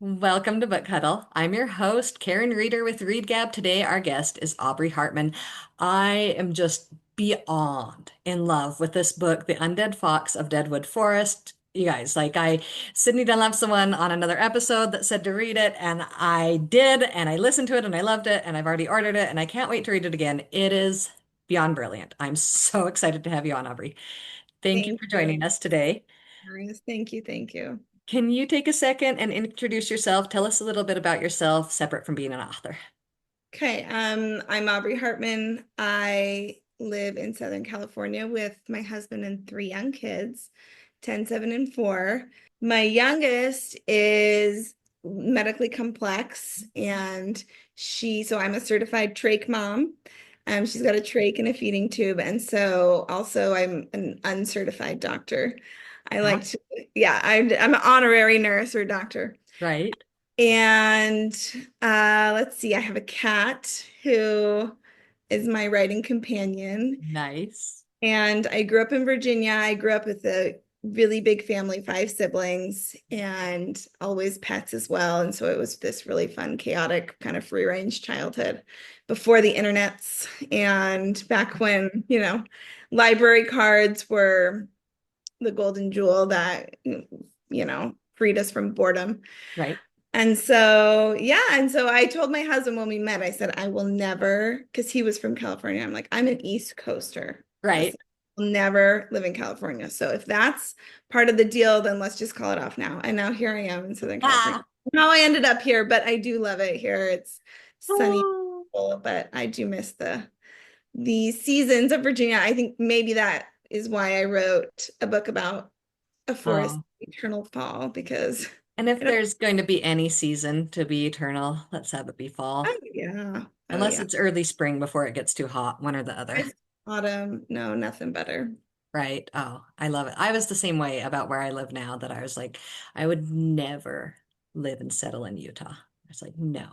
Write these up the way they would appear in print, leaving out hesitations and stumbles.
Welcome to Book Huddle. I'm your host, Karen Reader with Readgab. Today, our guest is Aubrey Hartman. I am just beyond in love with this book, The Undead Fox of Deadwood Forest. You guys, Sydney Dunlap's the one on another episode that said to read it, and I did, and I listened to it, and I loved it, and I've already ordered it, and I can't wait to read it again. It is beyond brilliant. I'm so excited to have you on, Aubrey. Thank you Thank for you. joining us today. Marius. Thank you. Thank you. Can you take a second and introduce yourself? Tell us a little bit about yourself, separate from being an author. Okay, I'm Aubrey Hartman. I live in Southern California with my husband and three young kids, 10, 7, and 4. My youngest is medically complex, and so I'm a certified trach mom. She's got a trach and a feeding tube, and so also I'm an uncertified doctor. I Yeah, like to, yeah, I'm an honorary nurse or doctor. right. And let's see, I have a cat who is my writing companion. Nice. And I grew up in Virginia. I grew up with a really big family, 5 siblings, and always pets as well. And so it was this really fun, chaotic, kind of free range childhood before the internets and back when, library cards were the golden jewel that, freed us from boredom. Right. And so, yeah. And so I told my husband when we met, I said, I will never, because he was from California. I'm like, I'm an East Coaster. I Right. said, I'll never live in California. So if that's part of the deal, then let's just call it off now. And now here I am in Southern California. Ah. How I ended up here, but I do love it here. It's sunny, Oh. but I do miss the seasons of Virginia. I think maybe that is why I wrote a book about a forest Oh. eternal fall because And if I don't, there's going to be any season to be eternal, let's have it be fall. oh yeah. Oh Unless yeah. it's early spring before it gets too hot, one or the other. It's autumn. No, nothing better. Right. Oh, I love it. I was the same way about where I live now that I was like, I would never live and settle in Utah. I was like, no,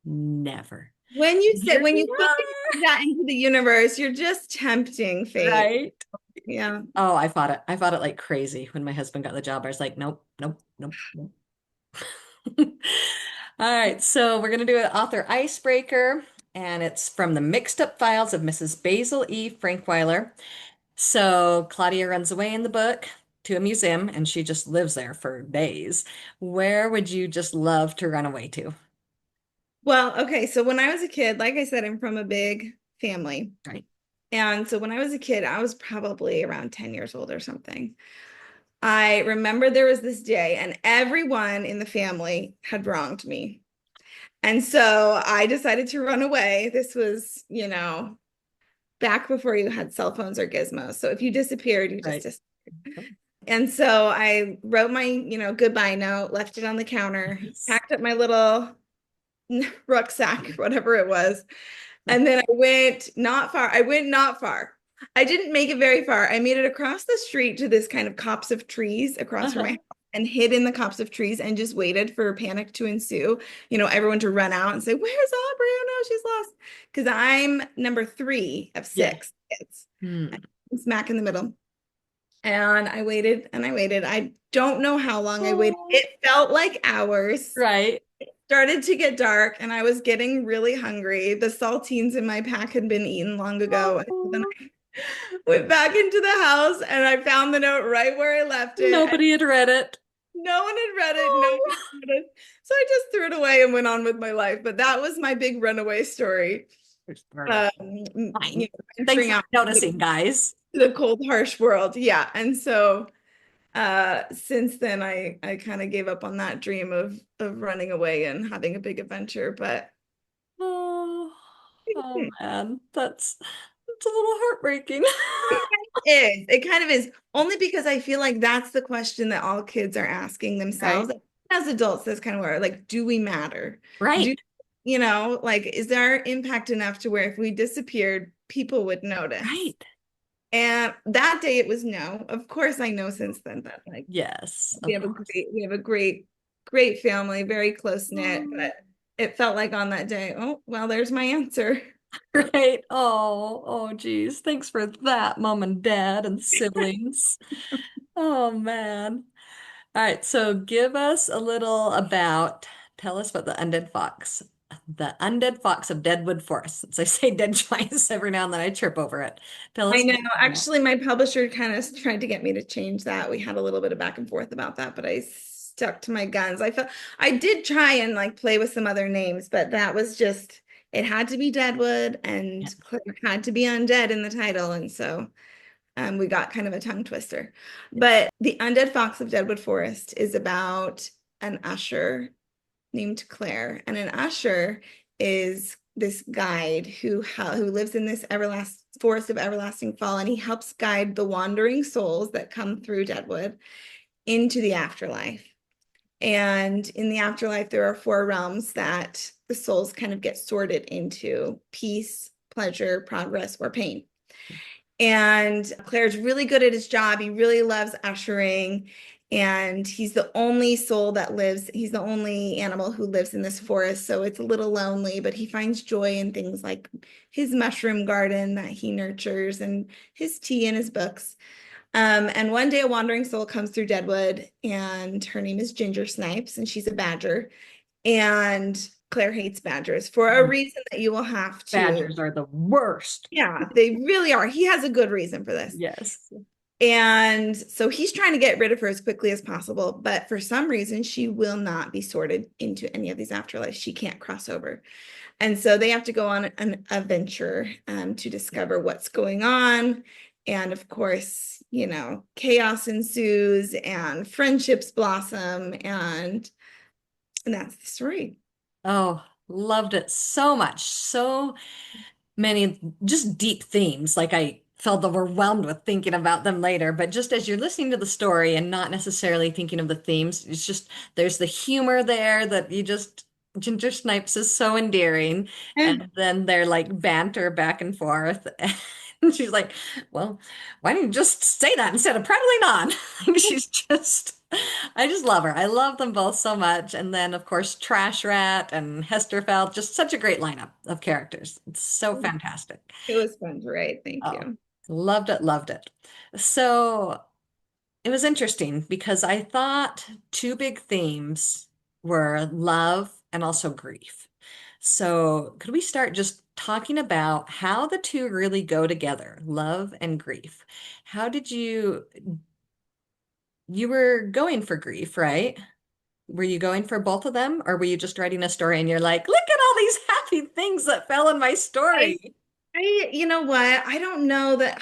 never. Here When we you put that into the universe, you're just tempting are. fate. Right. Yeah. Oh, I fought it. I fought it like crazy when my husband got the job. I was like, nope, nope, nope, nope. All right, so we're going to do an author icebreaker, and it's from the Mixed Up Files of Mrs. Basil E. Frankweiler. So Claudia runs away in the book to a museum, and she just lives there for days. Where would you just love to run away to? Well, okay. So when I was a kid, like I said, I'm from a big family. Right. And so when I was a kid, I was probably around 10 years old or something. I remember there was this day, and everyone in the family had wronged me. And so I decided to run away. This was, back before you had cell phones or gizmos. So if you disappeared, you just Right. disappeared. And so I wrote my, goodbye note, left it on the counter, Nice. packed up my little rucksack, whatever it was. And then I went not far. I went not far. I didn't make it very far. I made it across the street to this kind of copse of trees across from my Uh-huh. house and hid in the copse of trees and just waited for panic to ensue. Everyone to run out and say, "Where's Aubrey? Oh no, she's lost." Because I'm number 3 of Yeah. 6 kids. Hmm. I'm smack in the middle. And I waited and I waited. I don't know how long I waited. Oh, It felt like hours. right. Started to get dark and I was getting really hungry. The saltines in my pack had been eaten long ago. And so then Oh, I went back into the house and I found the note right where I left it. And nobody had read it. no one had read it. No one Oh. had read it. So I just threw it away and went on with my life. But that was my big runaway story. Fine. Thanks Venturing for out noticing, guys. to the cold, harsh world. Yeah. And so since then I kind of gave up on that dream of running away and having a big adventure. But Oh, oh man, that's a little heartbreaking. it kind of is only because I feel like that's the question that all kids are asking Right. themselves. As adults, that's kind of where like, do we matter? Do Right. like is our impact enough to where if we disappeared, people would notice? Right. And that day it was no. Of course, I know since then that like Yes, we of have a course. great we have a great great family, very close knit, Oh, but it felt like on that day, oh, well, there's my answer. right. Oh, oh, geez. Thanks for that, mom and dad and siblings. Oh man. All right, so give us a little about, tell us about the undead fox of Deadwood Forest. Since I say dead twice every now and then I trip over it. Tell I us know. about that. Actually, my publisher kind of tried to get me to change that. We had a little bit of back and forth about that, but I stuck to my guns. I felt I did try and like play with some other names, but that was just it had to be Deadwood Yeah. and Claire had to be undead in the title, and so we got kind of a tongue twister. But the Undead Fox of Deadwood Forest is about an usher named Claire, and an usher is this guide who lives in this everlasting forest of everlasting fall, and he helps guide the wandering souls that come through Deadwood into the afterlife. And in the afterlife, there are four realms that the souls kind of get sorted into: peace, pleasure, progress, or pain. And Claire's really good at his job. He really loves ushering. And he's the only soul that lives, he's the only animal who lives in this forest. So it's a little lonely, but he finds joy in things like his mushroom garden that he nurtures and his tea and his books. And one day a wandering soul comes through Deadwood, and her name is Ginger Snipes, and she's a badger. And Claire hates badgers for a reason that you will have to. Badgers are the worst. Yeah, they really are. He has a good reason for this. Yes. And so he's trying to get rid of her as quickly as possible. But for some reason, she will not be sorted into any of these afterlives. She can't cross over. And so they have to go on an adventure to discover what's going on. And of course, chaos ensues and friendships blossom. And that's the story. Oh, loved it so much. So many just deep themes. Like I felt overwhelmed with thinking about them later. But just as you're listening to the story and not necessarily thinking of the themes, it's just there's the humor there that you just Ginger Snipes is so endearing. Yeah, And then they're like banter back and forth. And she's like, well, why don't you just say that instead of prattling on? Like she's just I just love her. I love them both so much. And then, of course, Trash Rat and Hesterfeld, just such a great lineup of characters. It's so fantastic. it was fun to write. Thank Oh, you. loved it, loved it. So it was interesting because I thought two big themes were love and also grief. So could we start just talking about how the two really go together, love and grief? How did you were going for grief, right? Were you going for both of them, or were you just writing a story and you're like, look at all these happy things that fell in my I, story? you know what? I don't know that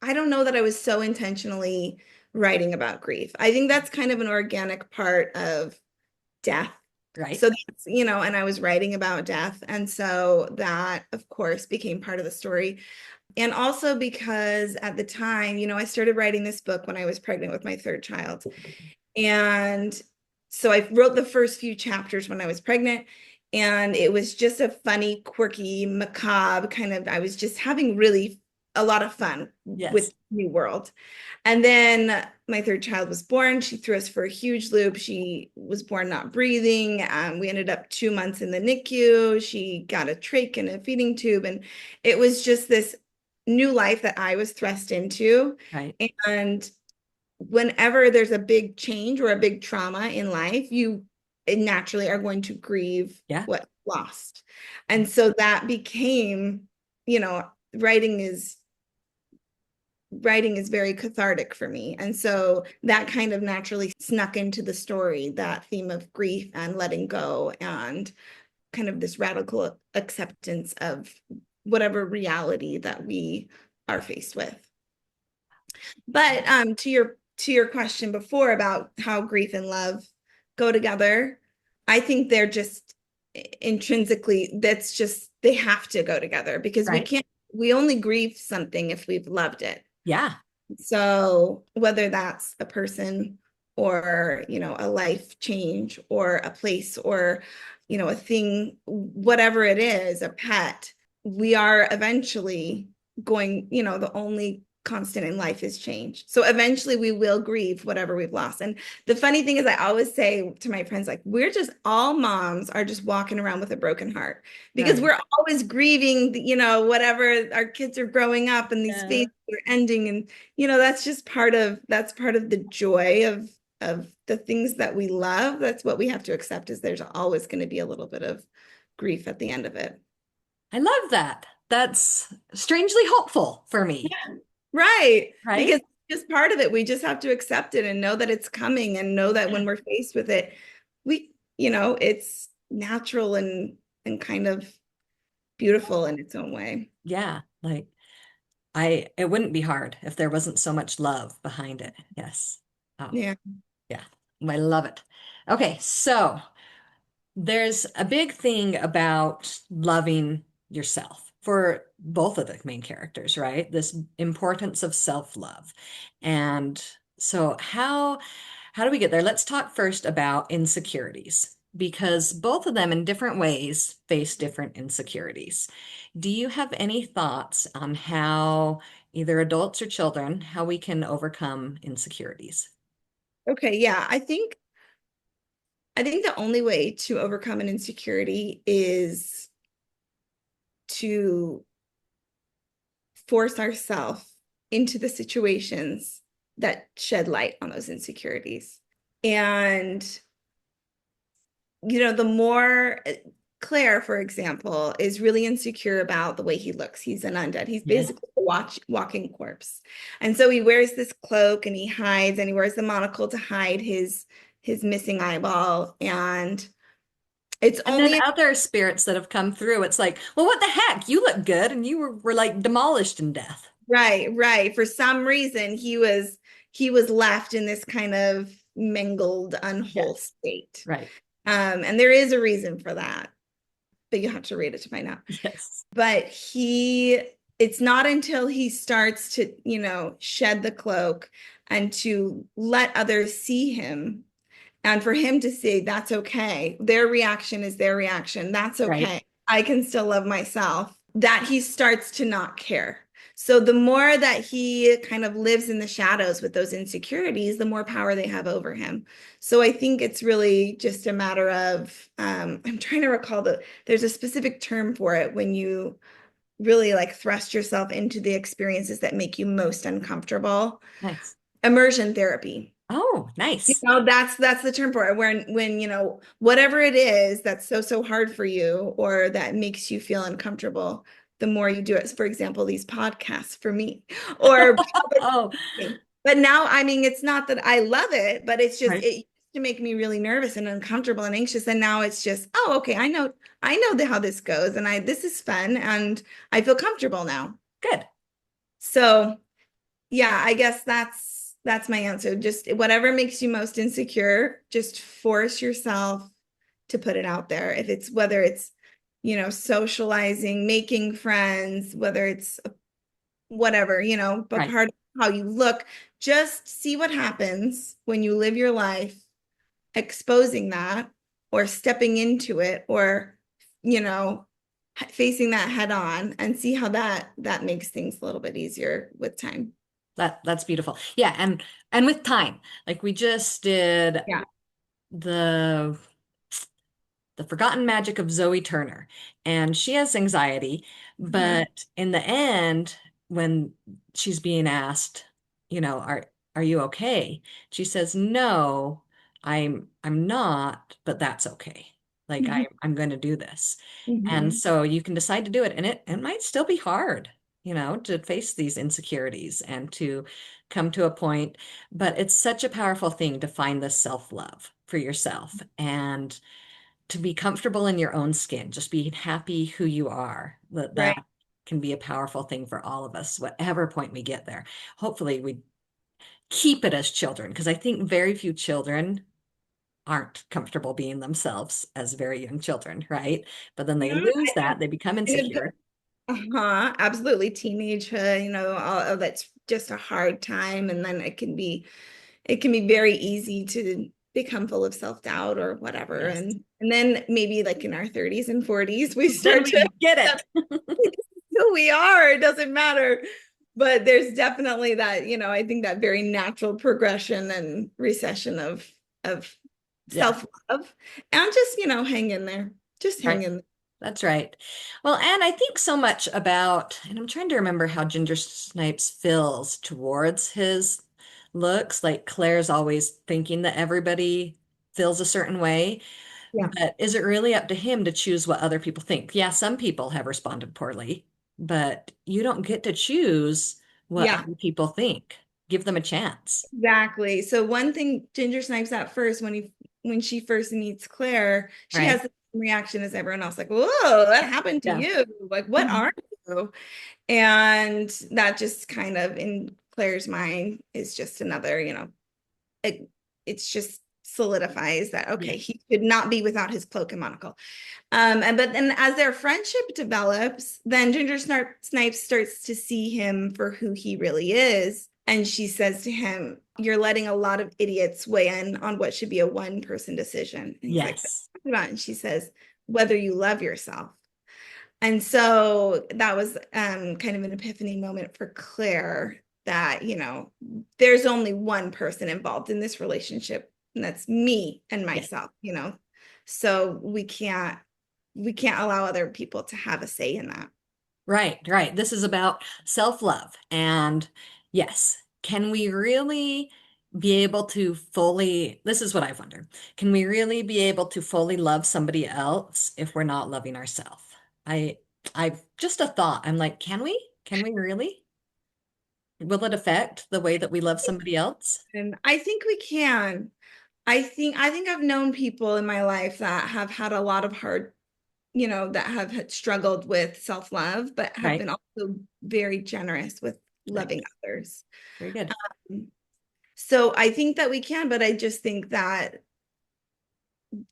I was so intentionally writing about grief. I think that's kind of an organic part of death. Right? So that's, and I was writing about death. And so that, of course, became part of the story. And also because at the time, I started writing this book when I was pregnant with my third child. And so I wrote the first few chapters when I was pregnant, and it was just a funny, quirky, macabre kind of, I was just having really a lot of fun with Yes. New World. And then my third child was born. She threw us for a huge loop. She was born not breathing. We ended up 2 months in the NICU. She got a trach and a feeding tube. And it was just this new life that I was thrust into. Right. And whenever there's a big change or a big trauma in life, you naturally are going to grieve Yeah. what lost. And so that became, you know, writing is writing is very cathartic for me. And so that kind of naturally snuck into the story, that theme of grief and letting go and kind of this radical acceptance of whatever reality that we are faced with. But to your question before about how grief and love go together, I think they're just intrinsically, that's just they have to go together because Right. we only grieve something if we've loved it. Yeah. So whether that's a person or, a life change or a place or, a thing, whatever it is, a pet, we are eventually going, the only constant in life is change. So eventually we will grieve whatever we've lost. And the funny thing is I always say to my friends, like, we're just all moms are just walking around with a broken heart because Right. we're always grieving, whatever our kids are growing up and these Yeah. phases are ending. And that's part of the joy of of the things that we love. That's what we have to accept, is there's always going to be a little bit of grief at the end of it. I love that. That's strangely hopeful for me, Right. right? Because it's just part of it. We just have to accept it and know that it's coming, and know that Yeah. when we're faced with it, it's natural and kind of beautiful in its own way. Yeah, like it wouldn't be hard if there wasn't so much love behind it. Yes. Oh, Yeah. yeah. I love it. Okay, so there's a big thing about loving yourself for both of the main characters, right? This importance of self-love. And so how do we get there? Let's talk first about insecurities because both of them in different ways face different insecurities. Do you have any thoughts on how either adults or children, how we can overcome insecurities? Okay. Yeah. I think the only way to overcome an insecurity is to force ourselves into the situations that shed light on those insecurities. And, the more Claire, for example, is really insecure about the way he looks. He's an undead. He's Yeah. basically a walking corpse. And so he wears this cloak and he hides, and he wears the monocle to hide his missing eyeball. And it's And then only other spirits that have come through, it's like, well, what the heck? You look good, and you were like demolished in death. right, right. For some reason, he was left in this kind of mangled, unwhole Yes. state. Right. And there is a reason for that, but you have to read it to find out. Yes. But it's not until he starts to, shed the cloak and to let others see him, and for him to say, that's okay. Their reaction is their reaction. That's Right. okay. I can still love myself. That he starts to not care. So the more that he kind of lives in the shadows with those insecurities, the more power they have over him. So I think it's really just a matter of, I'm trying to recall there's a specific term for it when you really like thrust yourself into the experiences that make you most uncomfortable. Nice. Immersion therapy. Oh, nice. That's the term for it. When whatever it is that's so hard for you or that makes you feel uncomfortable, the more you do it. For example, these podcasts for me, or Oh, but now, I mean, it's not that I love it, but it's just right. it used to make me really nervous and uncomfortable and anxious, and now it's just, oh, okay, I know how this goes, and I this is fun, and I feel comfortable now. Good. So yeah, I guess that's my answer. Just whatever makes you most insecure, just force yourself to put it out there. If it's whether it's, socializing, making friends, whether it's whatever, but Right. part of how you look, just see what happens when you live your life exposing that or stepping into it or, you know, facing that head on, and see how that makes things a little bit easier with time. That's beautiful. Yeah, and with time, like we just did Yeah. the The Forgotten Magic of Zoe Turner. And she has anxiety, Uh-huh. but in the end, when she's being asked, are you okay? She says, "No, I'm not, but that's okay. Like Mhm. I'm going to do this." And Mhm. so you can decide to do it, and it might still be hard, to face these insecurities and to come to a point, but it's such a powerful thing to find this self-love for yourself and to be comfortable in your own skin, just being happy who you are. That Right. can be a powerful thing for all of us, whatever point we get there. Hopefully, we keep it as children, because I think very few children aren't comfortable being themselves as very young children, right? But then they Yeah, lose that, they become kind of, insecure. absolutely teenagehood, all of that's just a hard time, and then it can be very easy to become full of self-doubt or whatever, Yes. and then maybe like in our 30s and 40s we Then start to we get accept it. who we are. It doesn't matter, but there's definitely that, I think that very natural progression and recession of Yeah, self-love, and just, hang in there, just hang right. in there. That's right. Well, and I think so much about, and I'm trying to remember how Ginger Snipes feels towards his looks. Like Claire's always thinking that everybody feels a certain way, Yeah. but is it really up to him to choose what other people think? Yeah, some people have responded poorly, but you don't get to choose what Yeah. other people think. Give them a chance, Exactly. So one thing Ginger Snipes at first when she first meets Claire, she right? has the same reaction as everyone else, like, "Whoa, that happened to Yeah. you. Like, what Mhm. are you?" And that just kind of in Claire's mind is just another, it, it's just solidifies that okay, Yes. he could not be without his cloak and monocle. And but then as their friendship develops, then Snipes starts to see him for who he really is. And she says to him, "You're letting a lot of idiots weigh in on what should be a one-person decision." And he's like, Yes. and she says, "Whether you love yourself." And so that was kind of an epiphany moment for Claire that, there's only one person involved in this relationship, and that's me and Yes. myself. So we can't allow other people to have a say in that. Right, right. This is about self-love. And yes, can we really be able to fully, this is what I wonder. Can we really be able to fully love somebody else if we're not loving ourselves? I I've just a thought. I'm like, can we? Can we really? Will it affect the way that we love somebody else? And I think we can. I think I've known people in my life that have had a lot of hard, that have had struggled with self-love, but have Right, been also very generous with right. loving others. Very good. So I think that we can, but I just think that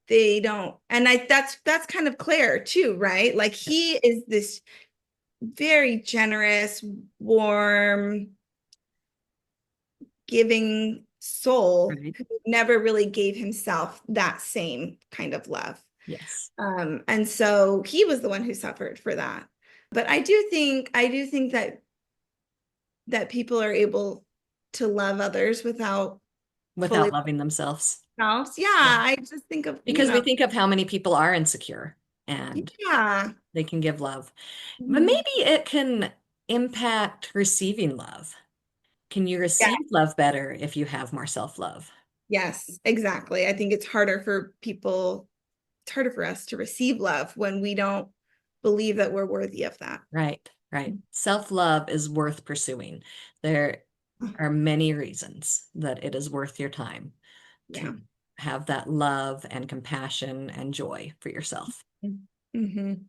they don't. And that's kind of Claire too, right? Like he is this very generous, warm, giving soul Right. who never really gave himself that same kind of love. Yes. And so he was the one who suffered for that. But I do think that people are able to love others without Without fully loving themselves. themselves. Yeah, Yeah. I just think of, Because we think of how many people are insecure and yeah. they can give love. But Mhm. maybe it can impact receiving love. Can you Yeah. receive love better if you have more self-love? Yes, exactly. I think it's harder for us to receive love when we don't believe that we're worthy of that. Right, right. Self-love is worth pursuing. There are many reasons that it is worth your time Yeah. to have that love and compassion and joy for yourself. Hmm. Definitely.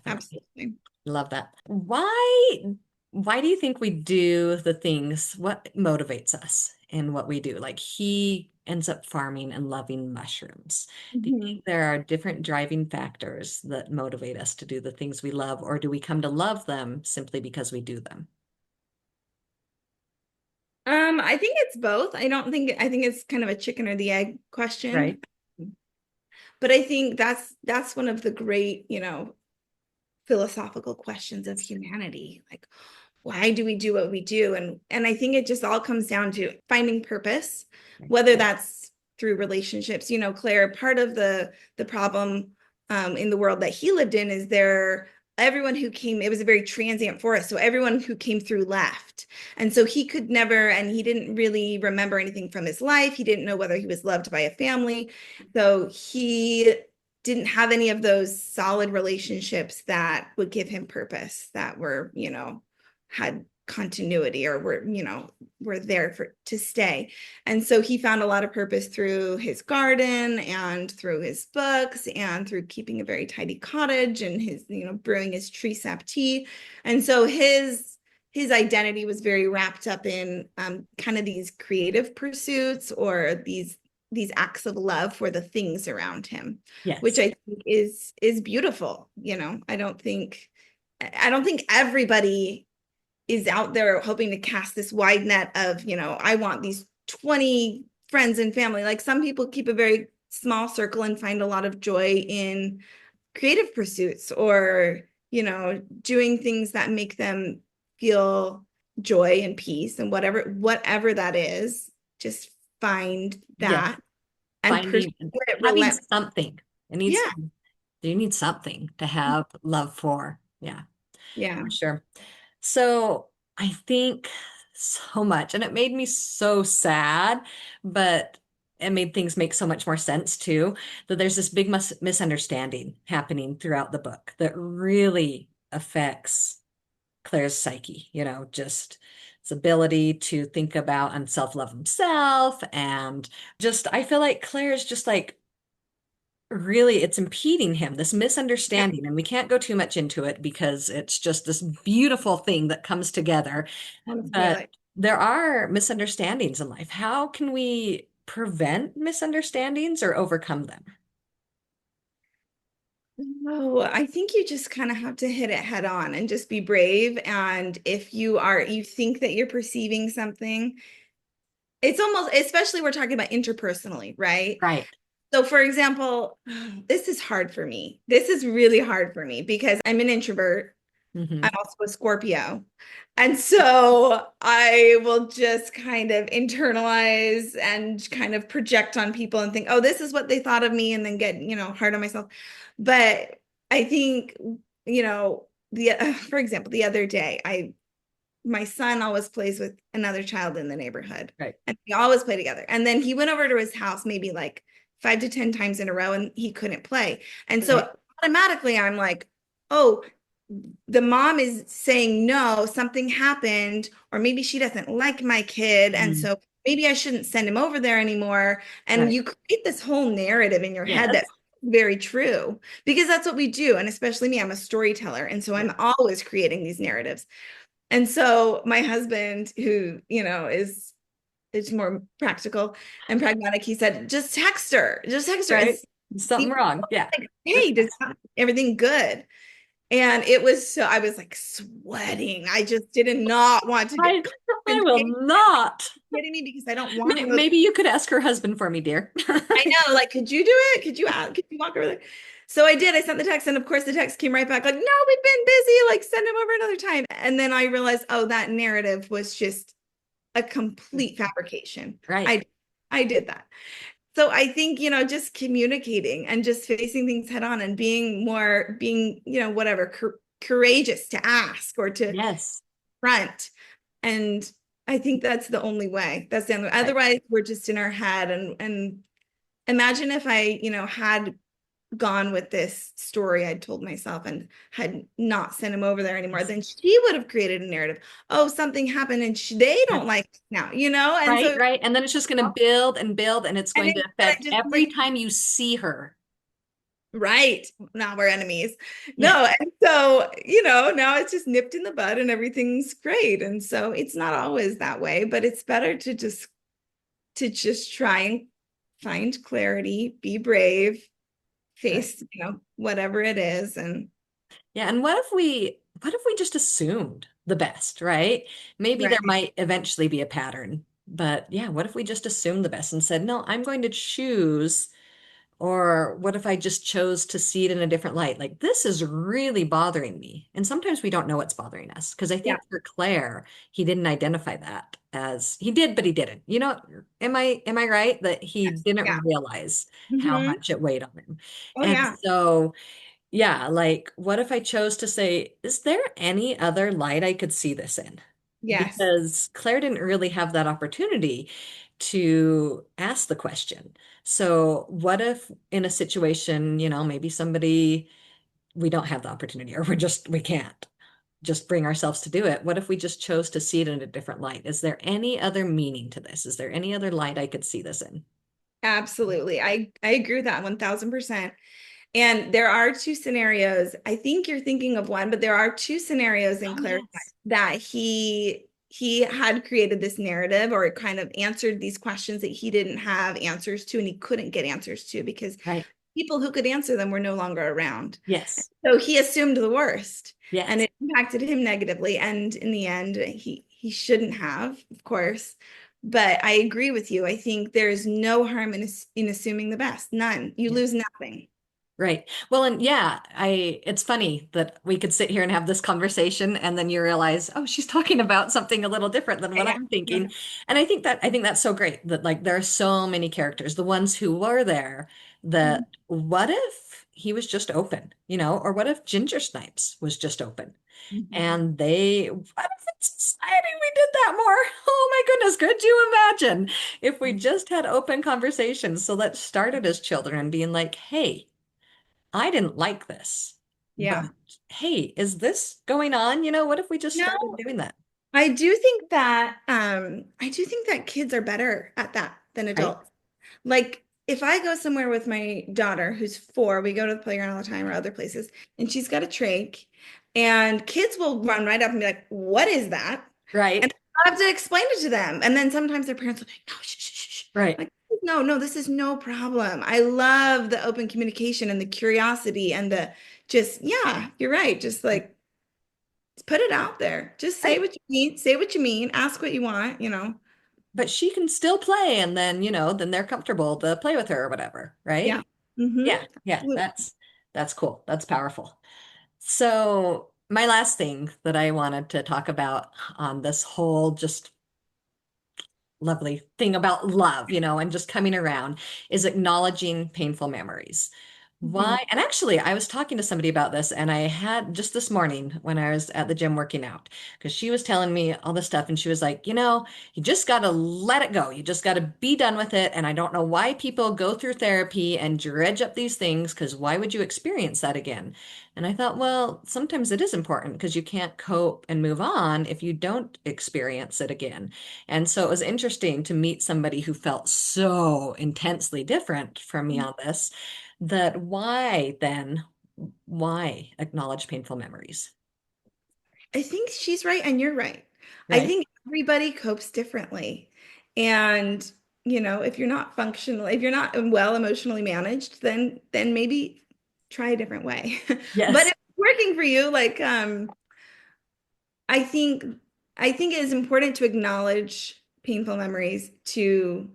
Absolutely. Love that. Why do you think we do the things? What motivates us in what we do? Like he ends up farming and loving mushrooms. Do you Mhm. think there are different driving factors that motivate us to do the things we love, or do we come to love them simply because we do them? I think it's both. I think it's kind of a chicken or the egg question. Right? But I think that's one of the great, philosophical questions of humanity. Like, why do we do what we do? And I think it just all comes down to finding purpose, Right. whether that's through relationships. Claire, part of the problem in the world that he lived in is everyone who came, it was a very transient forest. So everyone who came through left. And so he could never, and he didn't really remember anything from his life. He didn't know whether he was loved by a family. So he didn't have any of those solid relationships that would give him purpose, that were, had continuity or were there to stay. And so he found a lot of purpose through his garden and through his books and through keeping a very tidy cottage and his, brewing his tree sap tea. And so his identity was very wrapped up in kind of these creative pursuits or these acts of love for the things around him, which Yes. I think is beautiful. I don't think everybody is out there hoping to cast this wide net of, I want these 20 friends and family. Like some people keep a very small circle and find a lot of joy in creative pursuits or, doing things that make them feel joy and peace and whatever that is, just find Yes. that and pursue Finding it having relentlessly. something. It needs Yeah. to, you need something to have love for. Yeah, Yeah. for sure. So I think so much. And it made me so sad, but it made things make so much more sense too. That there's this big misunderstanding happening throughout the book that really affects Claire's psyche, just its ability to think about and self-love himself. And just, I feel like Claire's just like really, it's impeding him, this Yeah, misunderstanding. And we can't go too much into it because it's just this beautiful thing that comes together. honestly, I But like. there are misunderstandings in life. How can we prevent misunderstandings or overcome them? No, I think you just kind of have to hit it head on and just be brave. And if you think that you're perceiving something, it's almost, especially we're talking about interpersonally, right? Right. So, for example, this is hard for me. This is really hard for me because I'm an introvert. I'm Hmm. also a Scorpio. And so I will just kind of internalize and kind of project on people and think, oh, this is what they thought of me, and then get, hard on myself. But I think, for example, the other day, my son always plays with another child in the neighborhood, Right. and we always play together. And then he went over to his house maybe like 5 to 10 times in a row, and he couldn't play. And Right. so automatically I'm like, oh, the mom is saying no, something happened, or maybe she doesn't like my kid. And Mm. so maybe I shouldn't send him over there anymore. And Right. you create this whole narrative in your head Yes. that's very true, because that's what we do. And especially me, I'm a storyteller. And so Yeah. I'm always creating these narratives. And so my husband, who, is more practical and pragmatic, he said, just text her and Right. Something see, wrong. Yeah. like, Just hey, does everything good? And it was so, I was like sweating. I just did not want to get I caught I in will any not. kidding me, because I don't want those. Maybe you could ask her husband for me, dear. I know, like, could you do it? Could you walk over there? So I did. I sent the text, and of course the text came right back like, no, we've been busy. Like, send him over another time. And then I realized, oh, that narrative was just a complete fabrication. Right. I did that. So I think, just communicating and just facing things head on, and being, whatever, courageous to ask or to Yes. front. And I think that's the only way. That's the only, Right. otherwise we're just in our head. And imagine if I, had gone with this story I'd told myself and had not sent him over there anymore, Yes. then she would have created a narrative. Oh, something happened and they don't Yes. like it now. And Right, so, right. And then it's just going to build and build, and it's and going to instead I affect just every like, time you see her. right, now we're enemies. Yeah. No, and so, now it's just nipped in the bud and everything's great. And so it's not always that way, but it's better to just try and find clarity, be brave, Right. face, whatever it is. And Yeah. And what if we just assumed the best, right? Maybe there right. might eventually be a pattern, but yeah, what if we just assumed the best and said, no, I'm going to choose. Or what if I just chose to see it in a different light? Like, this is really bothering me. And sometimes we don't know what's bothering us. Because I Yeah. think for Claire, he didn't identify that as he did, but he didn't. Am I right that he Yes. didn't Yeah. realize how Hmm. much it weighed on him? Oh, And yeah. so, yeah, like, what if I chose to say, is there any other light I could see this in? Yes. Because Claire didn't really have that opportunity to ask the question. So, what if in a situation, maybe somebody, we don't have the opportunity, or we can't just bring ourselves to do it. What if we just chose to see it in a different light? Is there any other meaning to this? Is there any other light I could see this in? Absolutely. I agree with that 1000%. And there are two scenarios. I think you're thinking of one, but there are two scenarios in Oh, Claire's yes. mind that he had created this narrative, or kind of answered these questions that he didn't have answers to, and he couldn't get answers to because Right. people who could answer them were no longer around. Yes. So he assumed the worst, and Yes. it impacted him negatively. And in the end, he shouldn't have, of course. But I agree with you. I think there's no harm in assuming the best. None. You Yeah. lose nothing. Right. Well, and yeah, it's funny that we could sit here and have this conversation and then you realize, oh, she's talking about something a little different than what Yeah. I'm Yeah. thinking. And I think that's so great that like there are so many characters, the ones who were there, that what if he was just open, or what if Ginger Snipes was just open? Mhm. And what if in society we did that more? Oh my goodness, could you imagine if we just had open conversations? So let's start it as children and being like, hey, I didn't like this, but Yeah. hey, is this going on? What if we just No, started doing that? I do think that kids are better at that than Right? adults. Like if I go somewhere with my daughter who's 4, we go to the playground all the time or other places, and she's got a trach, and kids will run right up and be like, "What is that?" And Right? I have to explain it to them. And then sometimes their parents will be like, "No, shh, shh, shh, shh." Right. Like, no, no, this is no problem. I love the open communication and the curiosity and the just, yeah, you're right. Just like put it out there. Just say Right. what you mean, say what you mean, ask what you want. But she can still play and then, then they're comfortable to play with her or whatever, right? Yeah. Mm-hmm. Yeah. Yeah. Absolutely. That's cool. That's powerful. So, my last thing that I wanted to talk about on this whole just lovely thing about love, and just coming around is acknowledging painful memories. Mhm. Why? And actually, I was talking to somebody about this, and I had just this morning when I was at the gym working out, because she was telling me all this stuff, and she was like, you just got to let it go. You just got to be done with it. And I don't know why people go through therapy and dredge up these things, because why would you experience that again? And I thought, well, sometimes it is important because you can't cope and move on if you don't experience it again. And so it was interesting to meet somebody who felt so intensely different from me on this, that why acknowledge painful memories, I think she's right and you're right. I right? think everybody copes differently. And, if you're not functional, if you're not well emotionally managed, then maybe try a different way. But Yes. if it's working for you, like I think I think it is important to acknowledge painful memories to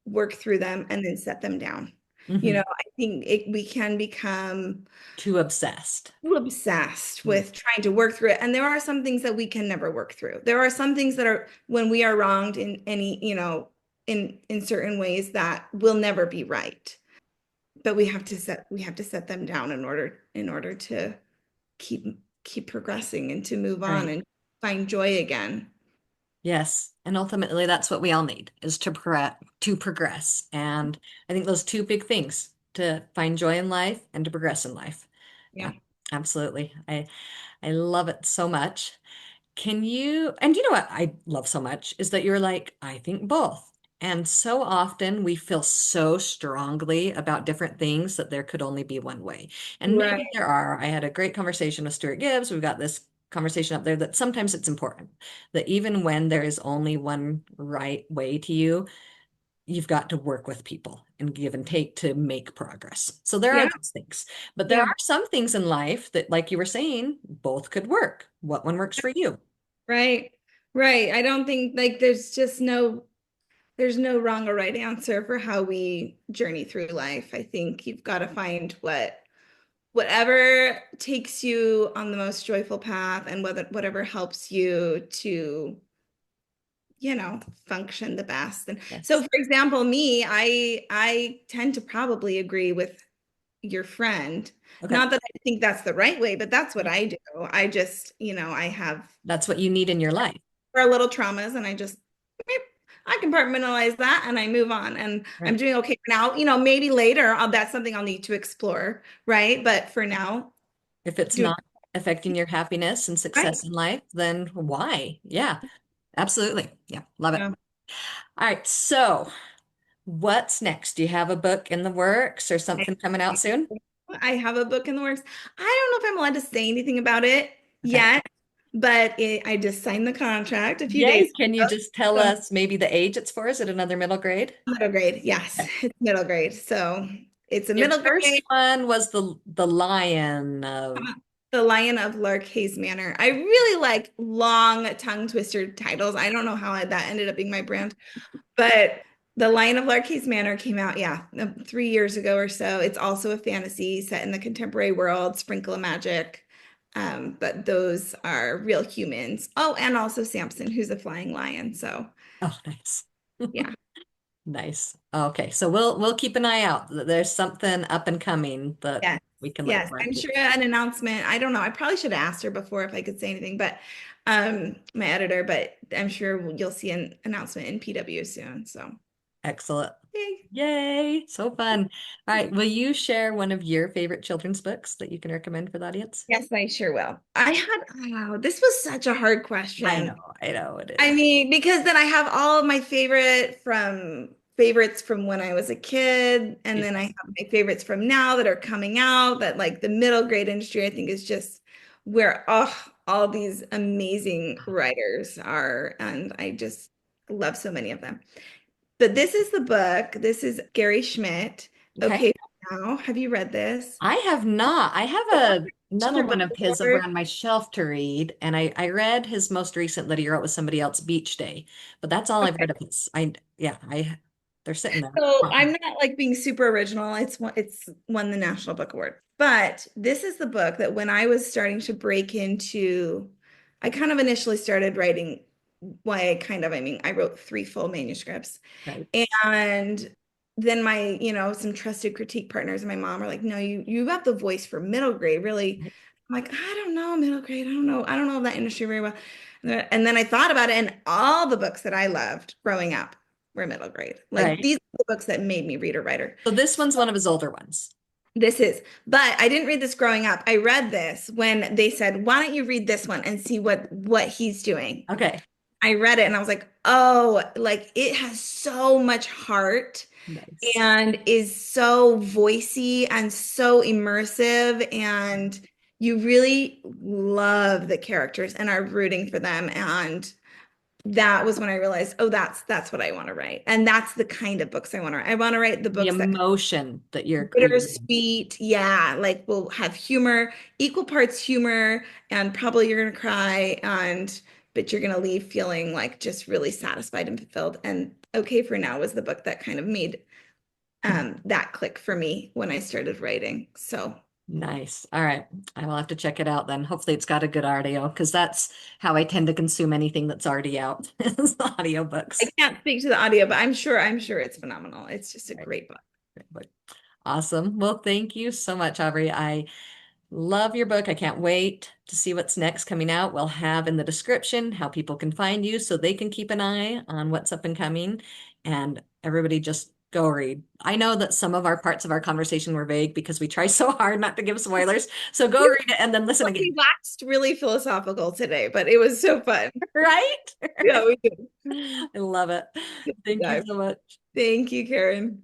work through them and then set them down. Hmm. I think we can become Too obsessed. too obsessed Mm. with trying to work through it. And there are some things that we can never work through. There are some things that are when we are wronged in any, in certain ways that will never be right. But we have to set them down in order to keep progressing and to move on Right. and find joy again. Yes. And ultimately that's what we all need is to progress. And I think those two big things, to find joy in life and to progress in life. Yeah, Yeah. absolutely. I love it so much. And you know what I love so much is that you're like, I think both. And so often we feel so strongly about different things that there could only be one way. And maybe Right. there are. I had a great conversation with Stuart Gibbs. We've got this conversation up there that sometimes it's important that even when there is only one right way to you, you've got to work with people and give and take to make progress. So there are Yeah. those things. But there Yeah. are some things in life that, like you were saying, both could work. What one works for you? Right. Right. I don't think like there's no wrong or right answer for how we journey through life. I think you've got to find whatever takes you on the most joyful path and whatever helps you to, function the best. And so Yes. for example, me, I tend to probably agree with your friend. Okay. Not that I think that's the right way, but that's what I do. I just, I have That's what you need in your life. our little traumas and I compartmentalize that and I move on and I'm Right. doing okay for now. Maybe later that's something I'll need to explore, right? But for now, If it's doing not affecting your happiness and right. success in life, then why? Yeah, absolutely. Yeah, love it. Yeah. All right. So, what's next? Do you have a book in the works or I something coming out soon? I have a book in the works. I don't know if I'm allowed to say anything about it Okay. yet, but I just signed the contract a few days Yay. Can you ago. just tell So us maybe the age it's for? Is it another middle grade? middle grade. Yes, Okay. it's middle grade. So it's a Your middle first grade. one was the Lion of. The Lion of Larkhays Manor. I really like long tongue twister titles. I don't know how that ended up being my brand, but The Lion of Larkhays Manor came out, yeah, 3 years ago or so. It's also a fantasy set in the contemporary world, sprinkle of magic. But those are real humans. Oh, and also Samson, who's a flying lion. So Oh, nice. yeah. Nice. Okay, so we'll keep an eye out. There's something up and coming that Yes. we can look Yes. forward I'm to. sure an announcement. I don't know. I probably should have asked her before if I could say anything, but my editor, but I'm sure you'll see an announcement in PW soon. So, Excellent. yay. Yay, so fun. All right, will you share one of your favorite children's books that you can recommend for the audience? Yes, I sure will. This was such a hard question. I know it I is. mean, because then I have all of my favorites from when I was a kid, and Yeah. then I have my favorites from now that are coming out, that like the middle grade industry, I think is just where all these amazing writers are, and I just love so many of them. But this is the book. This is Gary Schmidt. Okay. Okay, now, have you read this? I have not. I have another National one Book of his over Award. on my shelf to read, and I read his most recent that he wrote with somebody else, Beach Day. But that's all I've Okay. read of his. I yeah, I they're sitting there. So Huh. I'm not like being super original. It's won the National Book Award. But this is the book that when I was starting to break into, I kind of initially started writing I mean, I wrote three full manuscripts. Right. And then some trusted critique partners and my mom are like, no, you have the voice for middle grade, really. Right. I'm like, I don't know, middle grade. I don't know. I don't know that industry very well. And then I thought about it, and all the books that I loved growing up were middle grade. Like Right. these are the books that made me read a writer. So this one's one of his older ones. But I didn't read this growing up. I read this when they said, why don't you read this one and see what he's doing? Okay. I read it and I was like, oh, like it has so much heart Nice. and is so voicey and so immersive, and you really love the characters and are rooting for them. And that was when I realized, oh, that's what I want to write. And that's the kind of books I want to write. I want to write the The books that emotion that you're creating. bittersweet, yeah, like will have humor, equal parts humor, and probably you're gonna cry, and but you're gonna leave feeling like just really satisfied and fulfilled. And Okay for Now was the book that kind of made that click for me when I started writing. So Nice. All right. I will have to check it out then. Hopefully it's got a good audio because that's how I tend to consume anything that's already out is I audiobooks. can't speak to the audio, but I'm sure it's phenomenal. It's just a Right. great book. But awesome. Well, thank you so much, Aubrey. I love your book. I can't wait to see what's next coming out. We'll have in the description how people can find you so they can keep an eye on what's up and coming. And everybody just go read. I know that some of our parts of our conversation were vague because we try so hard not to give spoilers. So go read it and then listen We again. waxed really philosophical today, but it was so fun. Right? Yeah, we did. I love it. Good Thank you dive. so much. Thank you, Karen.